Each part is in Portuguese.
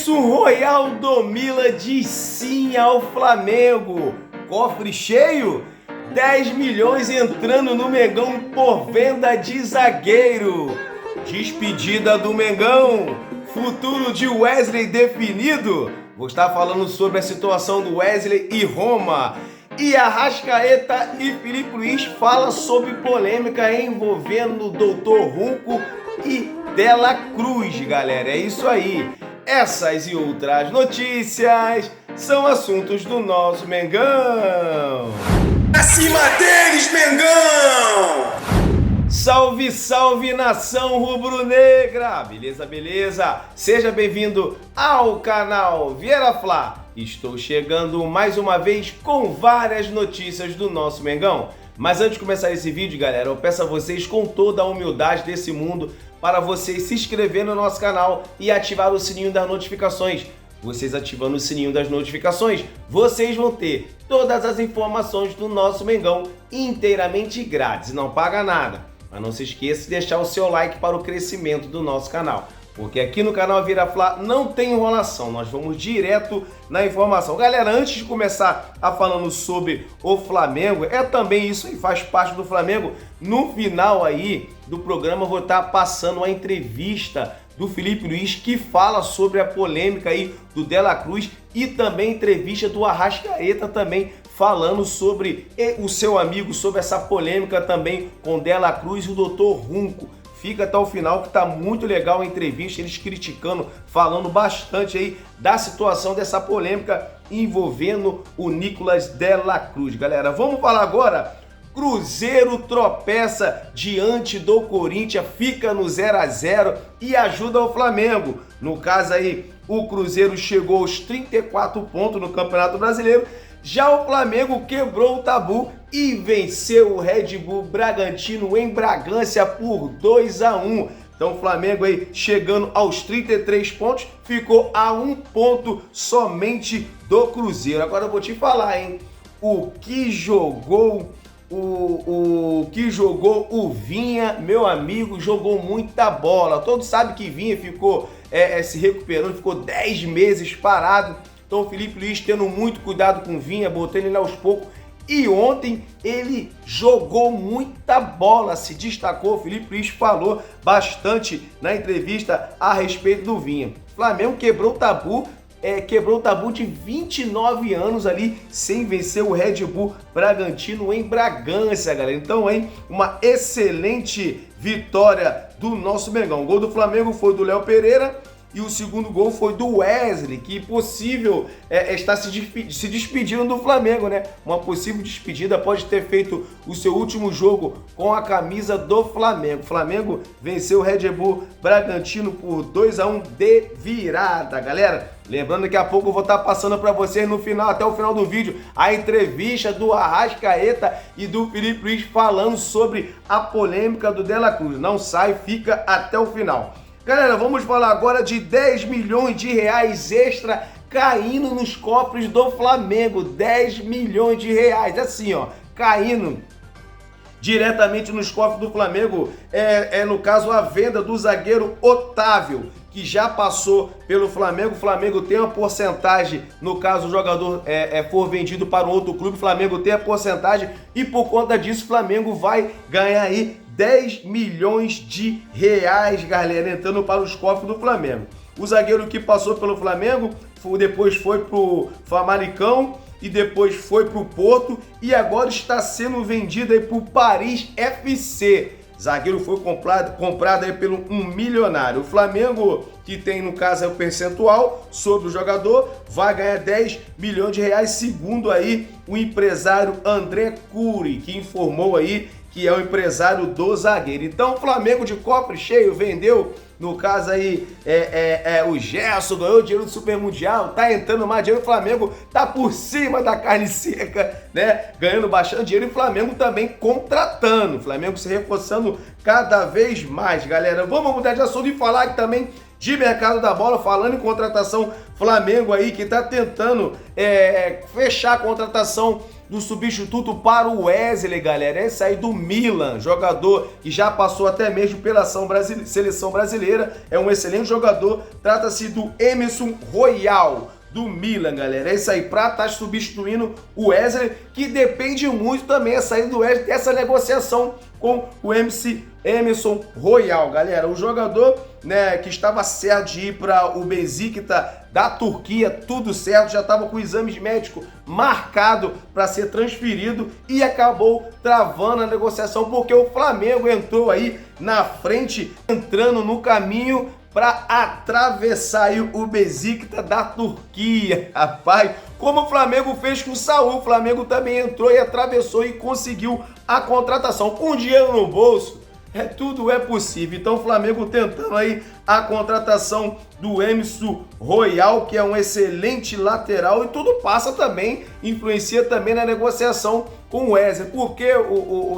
isso, Royal do Mila diz sim ao Flamengo. Cofre cheio? 10 milhões entrando no Mengão por venda de zagueiro. Despedida do Mengão. Futuro de Wesley definido? Vou estar falando sobre a situação do Wesley e Roma. E Arrascaeta e Filipe Luís fala sobre polêmica envolvendo o Dr. Runco e Dela Cruz, galera. É isso aí. Essas e outras notícias são assuntos do nosso Mengão. Acima deles, Mengão! Salve, salve, nação rubro-negra! Beleza, beleza? Seja bem-vindo ao canal Vieira Fla. Estou chegando mais uma vez com várias notícias do nosso Mengão. Mas antes de começar esse vídeo, galera, eu peço a vocês com toda a humildade desse mundo para vocês se inscreverem no nosso canal e ativar o sininho das notificações. Vocês ativando o sininho das notificações, vocês vão ter todas as informações do nosso Mengão inteiramente grátis, não paga nada. Mas não se esqueça de deixar o seu like para o crescimento do nosso canal. Porque aqui no canal Vieira Fla não tem enrolação, nós vamos direto na informação. Galera, antes de começar a falando sobre o Flamengo, é também isso aí, faz parte do Flamengo. No final aí do programa eu vou estar passando uma entrevista do Filipe Luís que fala sobre a polêmica aí do Dela Cruz e também entrevista do Arrascaeta também falando sobre o seu amigo, sobre essa polêmica também com Dela Cruz e o Dr. Runco. Fica até o final que tá muito legal a entrevista, eles criticando, falando bastante aí da situação dessa polêmica envolvendo o Nicolas Dela Cruz. Galera, vamos falar agora. Cruzeiro tropeça diante do Corinthians, fica no 0 a 0 e ajuda o Flamengo. No caso aí, o Cruzeiro chegou aos 34 pontos no Campeonato Brasileiro. Já o Flamengo quebrou o tabu e venceu o Red Bull Bragantino em Bragança por 2 a 1. Então o Flamengo aí chegando aos 33 pontos, ficou a 1 ponto somente do Cruzeiro. Agora eu vou te falar, hein? O que jogou o Vinha, meu amigo, jogou muita bola. Todos sabem que Vinha ficou se recuperando, ficou 10 meses parado. Então o Filipe Luís tendo muito cuidado com o Vinha, botando ele aos poucos. E ontem ele jogou muita bola, se destacou. O Filipe Luís falou bastante na entrevista a respeito do Vinha. O Flamengo quebrou o tabu de 29 anos ali sem vencer o Red Bull Bragantino em Bragança, galera. Então, hein, uma excelente vitória do nosso Mengão. O gol do Flamengo foi do Léo Pereira. E o segundo gol foi do Wesley, que possível está se despedindo do Flamengo, né? Uma possível despedida, pode ter feito o seu último jogo com a camisa do Flamengo. O Flamengo venceu o Red Bull Bragantino por 2 a 1 de virada, galera. Lembrando que daqui a pouco eu vou estar passando para vocês no final, até o final do vídeo, a entrevista do Arrascaeta e do Filipe Luís falando sobre a polêmica do Dela Cruz. Não sai, fica até o final. Galera, vamos falar agora de 10 milhões de reais extra caindo nos cofres do Flamengo. 10 milhões de reais, assim ó, caindo diretamente nos cofres do Flamengo. No caso, a venda do zagueiro Otávio, que já passou pelo Flamengo. O Flamengo tem uma porcentagem, no caso o jogador for vendido para um outro clube, o Flamengo tem a porcentagem e por conta disso o Flamengo vai ganhar aí 10 milhões de reais, galera, entrando para os cofres do Flamengo. O zagueiro que passou pelo Flamengo, depois foi pro Famalicão e depois foi pro Porto e agora está sendo vendido aí pro Paris FC. Zagueiro foi comprado aí pelo um milionário. O Flamengo, que tem no caso o percentual sobre o jogador, vai ganhar 10 milhões de reais, segundo aí o empresário André Cury, que informou aí que é o empresário do zagueiro. Então o Flamengo de cofre cheio vendeu, no caso aí, o Gerson ganhou dinheiro do Super Mundial, tá entrando mais dinheiro, o Flamengo tá por cima da carne seca, né? Ganhando bastante dinheiro e o Flamengo também contratando, o Flamengo se reforçando cada vez mais, galera. Vamos mudar de assunto e falar aqui também de mercado da bola, falando em contratação, Flamengo aí que tá tentando fechar a contratação do substituto para o Wesley, galera. Esse aí do Milan, jogador que já passou até mesmo pela seleção brasileira. É um excelente jogador. Trata-se do Emerson Royal, do Milan, galera. É isso aí, pra estar substituindo o Wesley, que depende muito também a saída do Wesley, dessa negociação com o Emerson Royal, galera. O jogador, né, que estava certo de ir para o Beşiktaş da Turquia, tudo certo, já estava com o exame médico marcado para ser transferido e acabou travando a negociação porque o Flamengo entrou aí na frente, entrando no caminho para atravessar aí o Beşiktaş da Turquia, rapaz. Como o Flamengo fez com o Saúl, o Flamengo também entrou e atravessou e conseguiu a contratação. Com dinheiro no bolso, tudo é possível. Então o Flamengo tentando aí a contratação do Emerson Royal, que é um excelente lateral, e tudo passa também, influencia também na negociação com o Wesley. Por que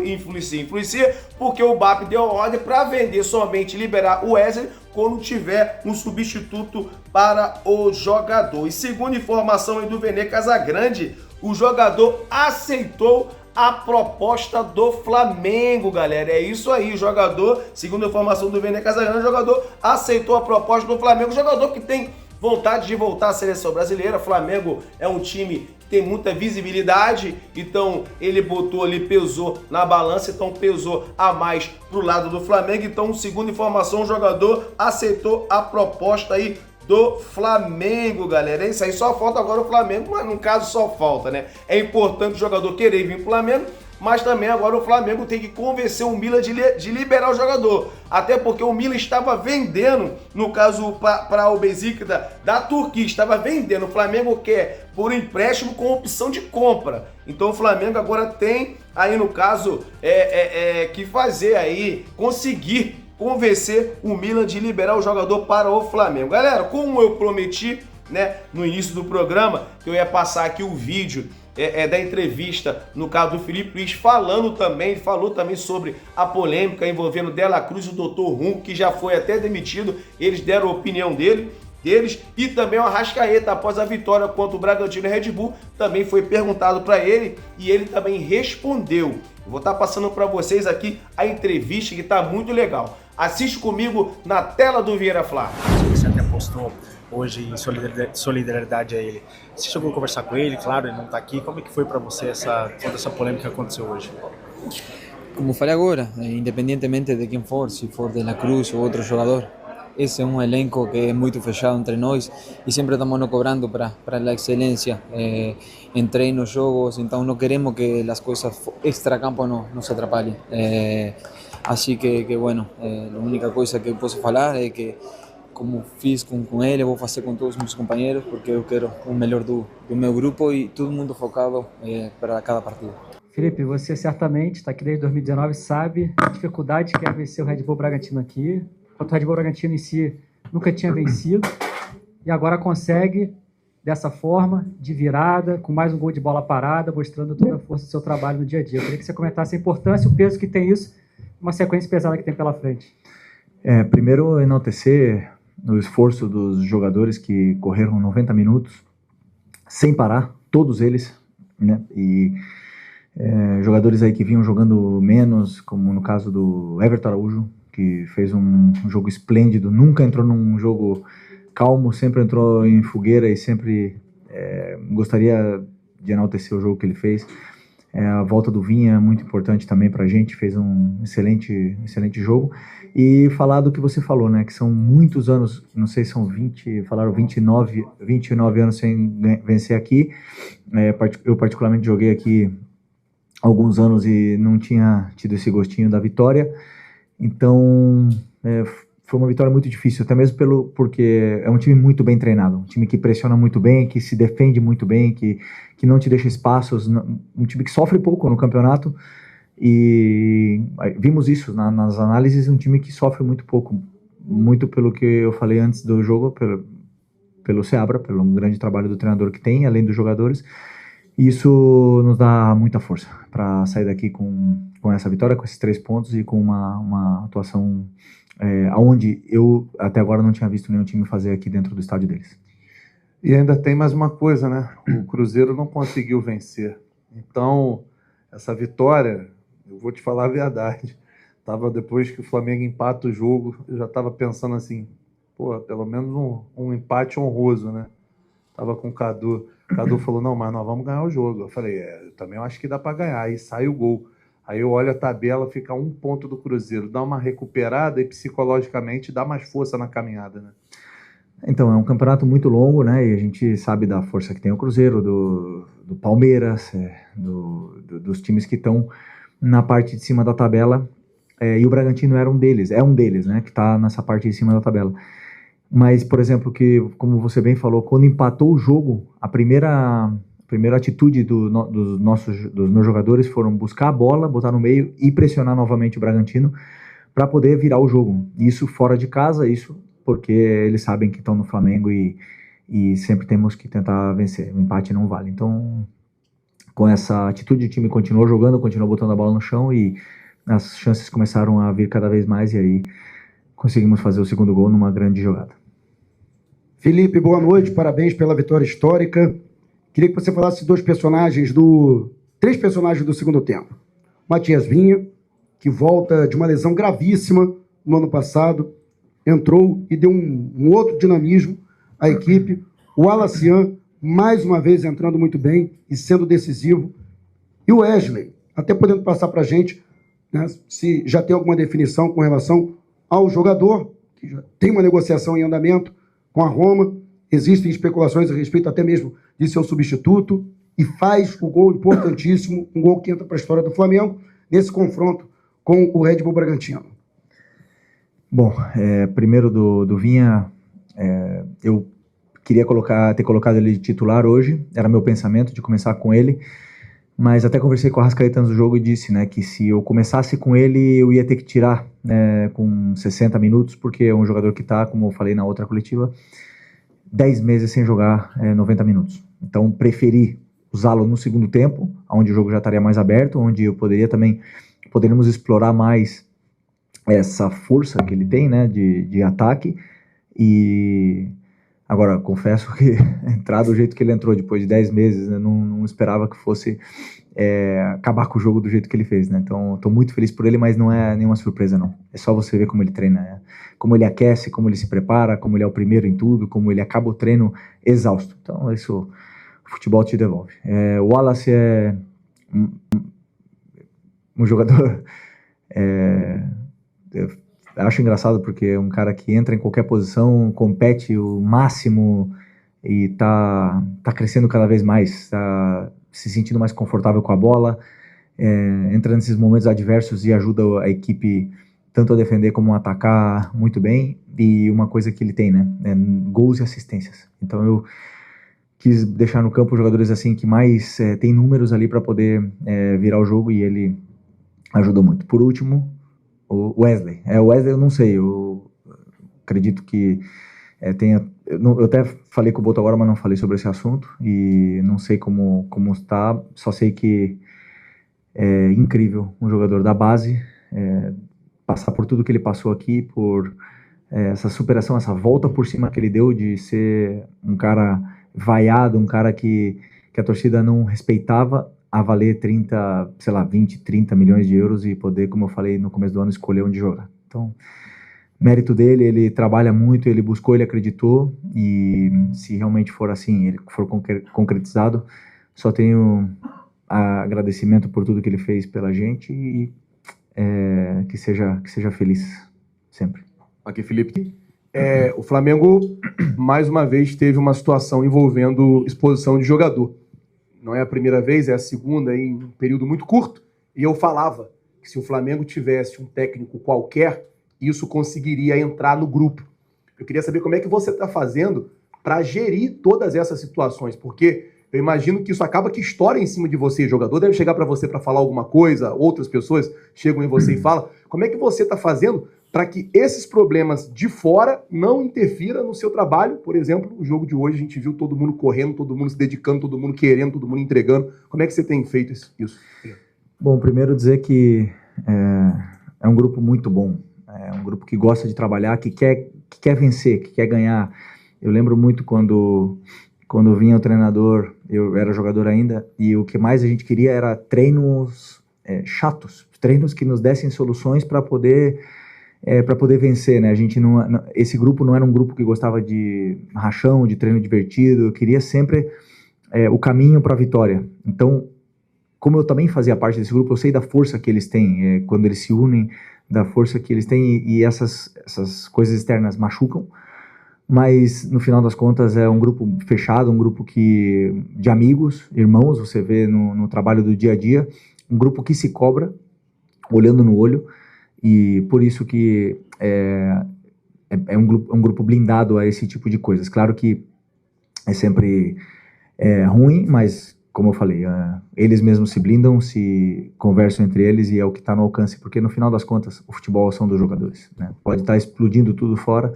influencia? Influencia porque o BAP deu ordem para vender somente, liberar o Wesley quando tiver um substituto para o jogador. E segundo informação aí do Vene Casagrande, o jogador aceitou a proposta do Flamengo, galera. É isso aí, o jogador, segundo a informação do Vene Casagrande, o jogador aceitou a proposta do Flamengo, o jogador que tem vontade de voltar à seleção brasileira. O Flamengo é um time que tem muita visibilidade, então ele botou ali, pesou na balança, então pesou a mais pro lado do Flamengo. Então, segundo informação, o jogador aceitou a proposta aí do Flamengo, galera. É isso aí, só falta agora o Flamengo, mas no caso só falta, né? É importante o jogador querer vir pro Flamengo, mas também agora o Flamengo tem que convencer o Milan de liberar o jogador. Até porque o Milan estava vendendo, no caso para o Beşiktaş da Turquia, estava vendendo. O Flamengo quer por empréstimo com opção de compra. Então o Flamengo agora tem aí, no caso, que fazer aí, conseguir convencer o Milan de liberar o jogador para o Flamengo. Galera, como eu prometi, né, no início do programa, que eu ia passar aqui o vídeo da entrevista, no caso do Filipe Luís, falou também sobre a polêmica envolvendo Dela Cruz e o Dr. Runco, que já foi até demitido. Eles deram a opinião deles, e também o Arrascaeta, após a vitória contra o Bragantino e Red Bull, também foi perguntado para ele e ele também respondeu. Eu vou estar passando para vocês aqui a entrevista, que está muito legal. Assiste comigo na tela do Vieira Flá. Você até postou hoje em solidariedade a ele. Você chegou a conversar com ele, claro, ele não está aqui. Como é que foi para você toda essa polêmica que aconteceu hoje? Como falei agora, independentemente de quem for, se for De La Cruz ou outro jogador, esse é um elenco que é muito fechado entre nós e sempre estamos nos cobrando para a excelência em treinos, jogos, então não queremos que as coisas extra-campo nos atrapalhem. Assim que bueno, a única coisa que eu posso falar é que, como fiz com ele, eu vou fazer com todos os meus companheiros, porque eu quero o melhor do meu grupo e todo mundo focado para cada partida. Felipe, você certamente está aqui desde 2019, sabe a dificuldade que é vencer o Red Bull Bragantino aqui. O Red Bull Bragantino em si nunca tinha vencido e agora consegue dessa forma, de virada, com mais um gol de bola parada, mostrando toda a força do seu trabalho no dia a dia. Eu queria que você comentasse a importância e o peso que tem isso, uma sequência pesada que tem pela frente. Primeiro, enaltecer o esforço dos jogadores que correram 90 minutos sem parar, todos eles, né? E jogadores aí que vinham jogando menos, como no caso do Everton Araújo, que fez um jogo esplêndido, nunca entrou num jogo calmo, sempre entrou em fogueira e sempre gostaria de enaltecer o jogo que ele fez. A volta do Vinha é muito importante também pra gente, fez um excelente jogo. E falar do que você falou, né, que são muitos anos, não sei se são 29 anos sem vencer aqui. Eu particularmente joguei aqui alguns anos e não tinha tido esse gostinho da vitória. Então, foi uma vitória muito difícil, até mesmo porque é um time muito bem treinado, um time que pressiona muito bem, que se defende muito bem, que não te deixa espaços, um time que sofre pouco no campeonato, e vimos isso nas análises, um time que sofre muito pouco, muito pelo que eu falei antes do jogo, pelo Seabra, pelo grande trabalho do treinador que tem, além dos jogadores. Isso nos dá muita força para sair daqui com essa vitória, com esses 3 pontos e com uma atuação onde eu até agora não tinha visto nenhum time fazer aqui dentro do estádio deles. E ainda tem mais uma coisa, né? O Cruzeiro não conseguiu vencer Então, essa vitória, eu vou te falar a verdade, depois que o Flamengo empata o jogo, eu já estava pensando assim, pô, pelo menos um empate honroso, né? Tava com o Cadu. O Cadu falou, não, mas nós vamos ganhar o jogo. Eu falei, eu também acho que dá para ganhar. Aí sai o gol. Aí eu olho a tabela, fica 1 ponto do Cruzeiro. Dá uma recuperada e psicologicamente dá mais força na caminhada, né? Então, é um campeonato muito longo, né? E a gente sabe da força que tem o Cruzeiro, do Palmeiras, dos times que estão na parte de cima da tabela. E o Bragantino é um deles, né? Que está nessa parte de cima da tabela. Mas, por exemplo, como você bem falou, quando empatou o jogo, a primeira atitude dos meus jogadores foram buscar a bola, botar no meio e pressionar novamente o Bragantino para poder virar o jogo. Isso fora de casa, isso porque eles sabem que estão no Flamengo e sempre temos que tentar vencer. O empate não vale. Então, com essa atitude, o time continuou jogando, continuou botando a bola no chão e as chances começaram a vir cada vez mais e aí conseguimos fazer o segundo gol numa grande jogada. Felipe, boa noite, parabéns pela vitória histórica. Queria que você falasse três personagens do segundo tempo. Matias Vinha, que volta de uma lesão gravíssima no ano passado, entrou e deu um outro dinamismo à equipe. O Alacian, mais uma vez, entrando muito bem e sendo decisivo. E o Wesley, até podendo passar para a gente, né, se já tem alguma definição com relação ao jogador, que já tem uma negociação em andamento com a Roma, existem especulações a respeito até mesmo de seu substituto, e faz o gol importantíssimo, um gol que entra para a história do Flamengo, nesse confronto com o Red Bull Bragantino. Bom, primeiro do Vinha, eu queria ter colocado ele de titular hoje, era meu pensamento de começar com ele, mas até conversei com o Arrascaeta antes do jogo e disse, né, que se eu começasse com ele, eu ia ter que tirar com 60 minutos, porque é um jogador que está, como eu falei na outra coletiva, 10 meses sem jogar 90 minutos. Então, preferi usá-lo no segundo tempo, onde o jogo já estaria mais aberto, onde eu poderíamos explorar mais essa força que ele tem, né, de ataque. E agora, confesso que entrar do jeito que ele entrou depois de 10 meses, né, não esperava que fosse acabar com o jogo do jeito que ele fez, né? Então, estou muito feliz por ele, mas não é nenhuma surpresa, não. É só você ver como ele treina, né? Como ele aquece, como ele se prepara, como ele é o primeiro em tudo, como ele acaba o treino exausto. Então, isso o futebol te devolve. O Wallace é um jogador... eu acho engraçado porque é um cara que entra em qualquer posição, compete o máximo e tá crescendo cada vez mais, tá se sentindo mais confortável com a bola, entra nesses momentos adversos e ajuda a equipe tanto a defender como a atacar muito bem. E uma coisa que ele tem, né, gols e assistências. Então eu quis deixar no campo jogadores assim que mais tem números ali para poder virar o jogo, e ele ajudou muito. Por último, o Wesley. O Wesley eu não sei, eu acredito que eu até falei com o Boto agora, mas não falei sobre esse assunto, e não sei como está, só sei que é incrível um jogador da base, passar por tudo que ele passou aqui, por essa superação, essa volta por cima que ele deu, de ser um cara vaiado, um cara que a torcida não respeitava, a valer 20, 30 milhões de euros e poder, como eu falei no começo do ano, escolher onde jogar. Então, mérito dele, ele trabalha muito, ele buscou, ele acreditou, e se realmente for assim, ele for concretizado, só tenho agradecimento por tudo que ele fez pela gente, e que seja feliz sempre. Aqui, Felipe. O Flamengo, mais uma vez, teve uma situação envolvendo exposição de jogador. Não é a primeira vez, é a segunda em um período muito curto. E eu falava que se o Flamengo tivesse um técnico qualquer, isso conseguiria entrar no grupo. Eu queria saber como é que você está fazendo para gerir todas essas situações, porque eu imagino que isso acaba que estoura em cima de você. O jogador deve chegar para você para falar alguma coisa, outras pessoas chegam em você e falam. Como é que você está fazendo para que esses problemas de fora não interfiram no seu trabalho? Por exemplo, o jogo de hoje a gente viu todo mundo correndo, todo mundo se dedicando, todo mundo querendo, todo mundo entregando. Como é que você tem feito isso? Bom, primeiro dizer que é um grupo muito bom. É um grupo que gosta de trabalhar, que quer vencer, que quer ganhar. Eu lembro muito quando vinha o treinador eu era jogador ainda, e o que mais a gente queria era treinos chatos, treinos que nos dessem soluções para poder vencer, né? A gente esse grupo não era um grupo que gostava de rachão, de treino divertido. Eu queria sempre o caminho para a vitória. Então, como eu também fazia parte desse grupo, eu sei da força que eles têm quando eles se unem, da força que eles têm, e essas coisas externas machucam. Mas no final das contas é um grupo fechado, um grupo de amigos, irmãos, você vê no trabalho do dia a dia, um grupo que se cobra, olhando no olho, e por isso que é um grupo blindado a esse tipo de coisas. Claro que é sempre ruim, mas como eu falei, eles mesmos se blindam, se conversam entre eles, e é o que está no alcance, porque no final das contas o futebol são dos jogadores, né? Pode estar explodindo tudo fora,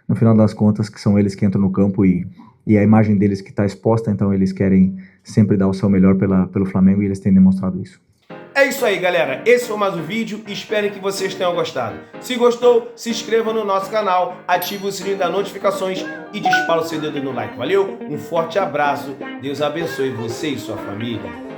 no final das contas que são eles que entram no campo, e a imagem deles que está exposta, então eles querem sempre dar o seu melhor pelo Flamengo, e eles têm demonstrado isso. É isso aí, galera. Esse foi mais um vídeo. Espero que vocês tenham gostado. Se gostou, se inscreva no nosso canal, ative o sininho das notificações e dispara o seu dedo no like. Valeu? Um forte abraço. Deus abençoe você e sua família.